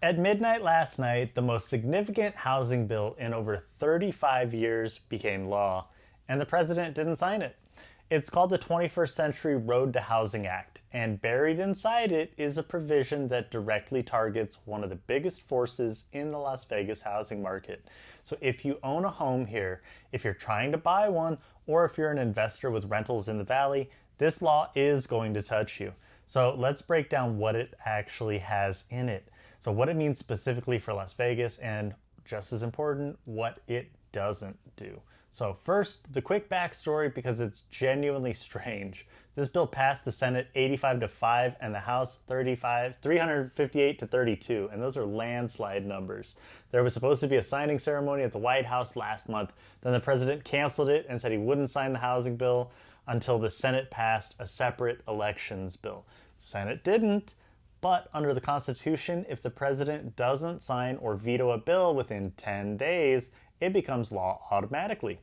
At midnight last night, the most significant housing bill in over 35 years became law, and the president didn't sign it. It's called the 21st Century Road to Housing Act, and buried inside it is a provision that directly targets one of the biggest forces in the Las Vegas housing market. So if you own a home here, if you're trying to buy one, or if you're an investor with rentals in the valley, this law is going to touch you. So let's break down what it actually has in it. So what it means specifically for Las Vegas, and just as important, what it doesn't do. So first, the quick backstory, because it's genuinely strange. This bill passed the Senate 85-5 and the House 358-32, and those are landslide numbers. There was supposed to be a signing ceremony at the White House last month. Then the president canceled it and said he wouldn't sign the housing bill until the Senate passed a separate elections bill. The Senate didn't. But under the Constitution, if the president doesn't sign or veto a bill within 10 days, it becomes law automatically.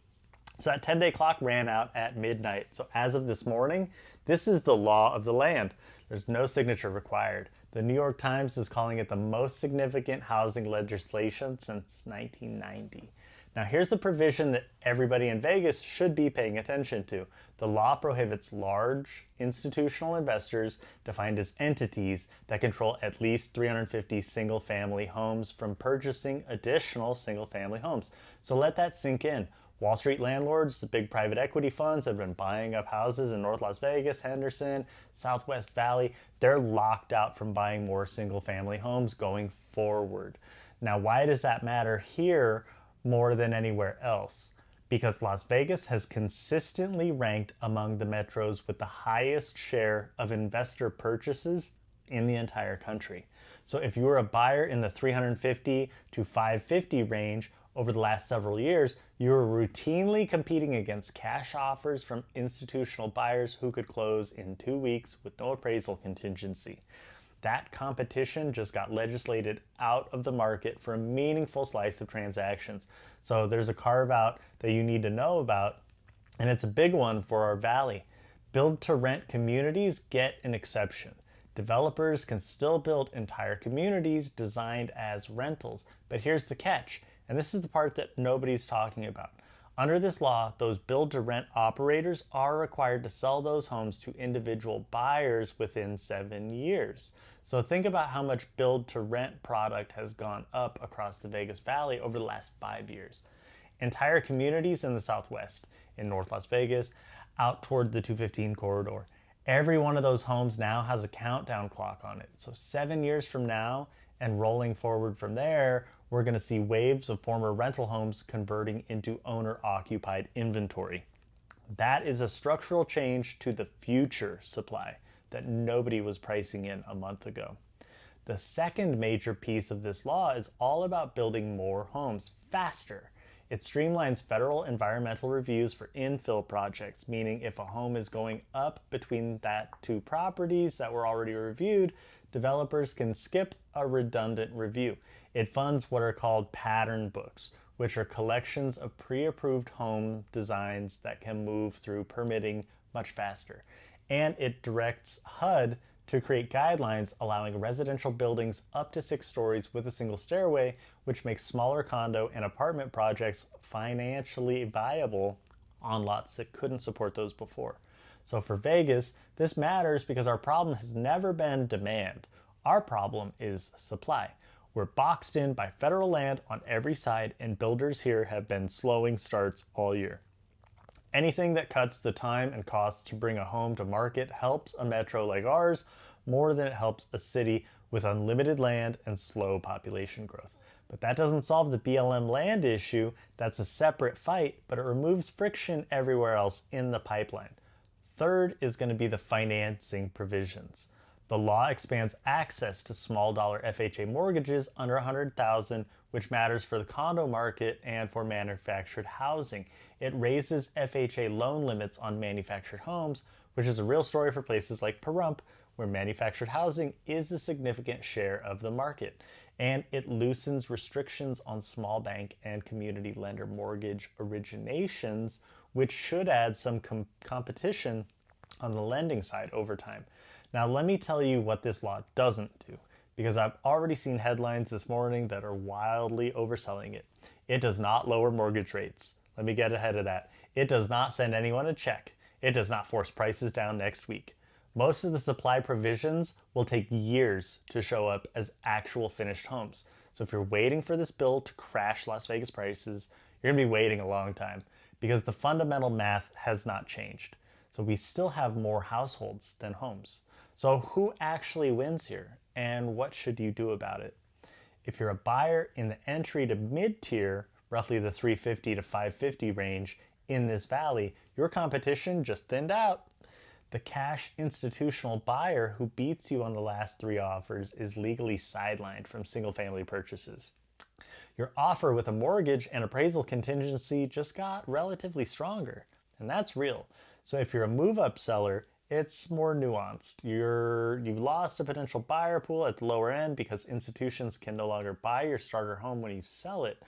So that 10-day clock ran out at midnight. So as of this morning, this is the law of the land. There's no signature required. The New York Times is calling it the most significant housing legislation since 1990. Now here's the provision that everybody in Vegas should be paying attention to. The law prohibits large institutional investors, defined as entities that control at least 350 single-family homes, from purchasing additional single-family homes. So let that sink in. Wall Street landlords, the big private equity funds have been buying up houses in North Las Vegas, Henderson, Southwest Valley. They're locked out from buying more single-family homes going forward. Now, why does that matter here more than anywhere else? Because Las Vegas has consistently ranked among the metros with the highest share of investor purchases in the entire country. So if you were a buyer in the 350 to 550 range over the last several years, you were routinely competing against cash offers from institutional buyers who could close in 2 weeks with no appraisal contingency. That competition just got legislated out of the market for a meaningful slice of transactions. So there's a carve-out that you need to know about, and it's a big one for our valley. Build-to-rent communities get an exception. Developers can still build entire communities designed as rentals, but here's the catch, and this is the part that nobody's talking about. Under this law, those build-to-rent operators are required to sell those homes to individual buyers within 7 years. So think about how much build-to-rent product has gone up across the Vegas Valley over the last 5 years. Entire communities in the Southwest, in North Las Vegas, out toward the 215 corridor. Every one of those homes now has a countdown clock on it. So 7 years from now, and rolling forward from there, we're going to see waves of former rental homes converting into owner-occupied inventory. That is a structural change to the future supply that nobody was pricing in a month ago. The second major piece of this law is all about building more homes faster. It streamlines federal environmental reviews for infill projects, meaning if a home is going up between that two properties that were already reviewed, developers can skip a redundant review. It funds what are called pattern books, which are collections of pre-approved home designs that can move through permitting much faster. And it directs HUD to create guidelines allowing residential buildings up to 6 stories with a single stairway, which makes smaller condo and apartment projects financially viable on lots that couldn't support those before. So for Vegas, this matters because our problem has never been demand. Our problem is supply. We're boxed in by federal land on every side, and builders here have been slowing starts all year. Anything that cuts the time and costs to bring a home to market helps a metro like ours more than it helps a city with unlimited land and slow population growth. But that doesn't solve the BLM land issue. That's a separate fight, but it removes friction everywhere else in the pipeline. Third is going to be the financing provisions. The law expands access to small dollar FHA mortgages under $100,000, which matters for the condo market and for manufactured housing. It raises FHA loan limits on manufactured homes, which is a real story for places like Pahrump, where manufactured housing is a significant share of the market. And it loosens restrictions on small bank and community lender mortgage originations, which should add some competition on the lending side over time. Now let me tell you what this law doesn't do, because I've already seen headlines this morning that are wildly overselling it. It does not lower mortgage rates. Let me get ahead of that. It does not send anyone a check. It does not force prices down next week. Most of the supply provisions will take years to show up as actual finished homes. So if you're waiting for this bill to crash Las Vegas prices, you're gonna be waiting a long time because the fundamental math has not changed. So we still have more households than homes. So who actually wins here and what should you do about it? If you're a buyer in the entry to mid-tier, roughly the 350 to 550 range in this valley, your competition just thinned out. The cash institutional buyer who beats you on the last 3 offers is legally sidelined from single-family purchases. Your offer with a mortgage and appraisal contingency just got relatively stronger, and that's real. So if you're a move-up seller, it's more nuanced. You've lost a potential buyer pool at the lower end because institutions can no longer buy your starter home when you sell it,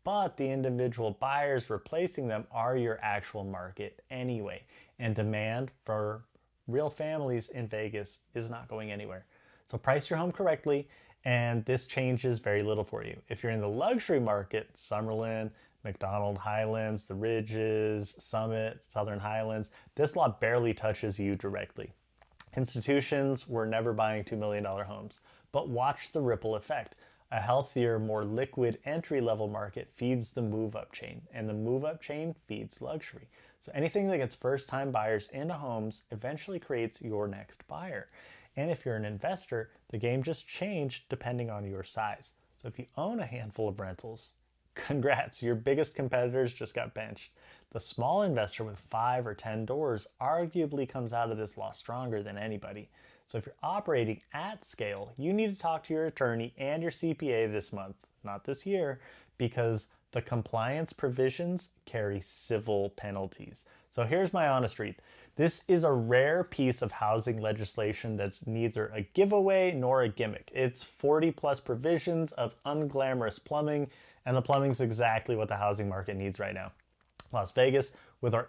but the individual buyers replacing them are your actual market anyway, and demand for real families in Vegas is not going anywhere. So price your home correctly, and this changes very little for you. If you're in the luxury market, Summerlin, McDonald Highlands, the Ridges, Summit, Southern Highlands, this law barely touches you directly. Institutions were never buying $2 million homes, but watch the ripple effect. A healthier, more liquid entry-level market feeds the move-up chain, and the move-up chain feeds luxury. So anything that gets first-time buyers into homes eventually creates your next buyer. And if you're an investor, the game just changed depending on your size. So if you own a handful of rentals, congrats, your biggest competitors just got benched. The small investor with 5 or 10 doors arguably comes out of this law stronger than anybody. So if you're operating at scale, you need to talk to your attorney and your CPA this month, not this year, because the compliance provisions carry civil penalties. So here's my honest read. This is a rare piece of housing legislation that's neither a giveaway nor a gimmick. It's 40 plus provisions of unglamorous plumbing, and the plumbing's exactly what the housing market needs right now. Las Vegas, with our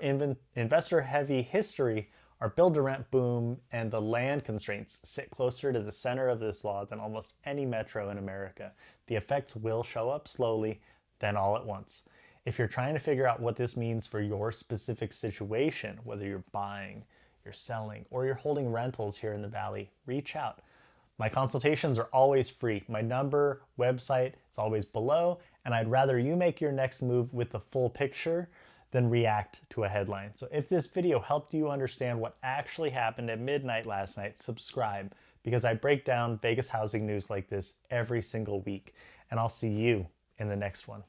investor-heavy history, our build-to-rent boom, and the land constraints sit closer to the center of this law than almost any metro in America. The effects will show up slowly, then all at once. If you're trying to figure out what this means for your specific situation, whether you're buying, you're selling, or you're holding rentals here in the Valley, reach out. My consultations are always free. My number, website is always below, and I'd rather you make your next move with the full picture than react to a headline. So if this video helped you understand what actually happened at midnight last night, subscribe, because I break down Vegas housing news like this every single week, and I'll see you in the next one.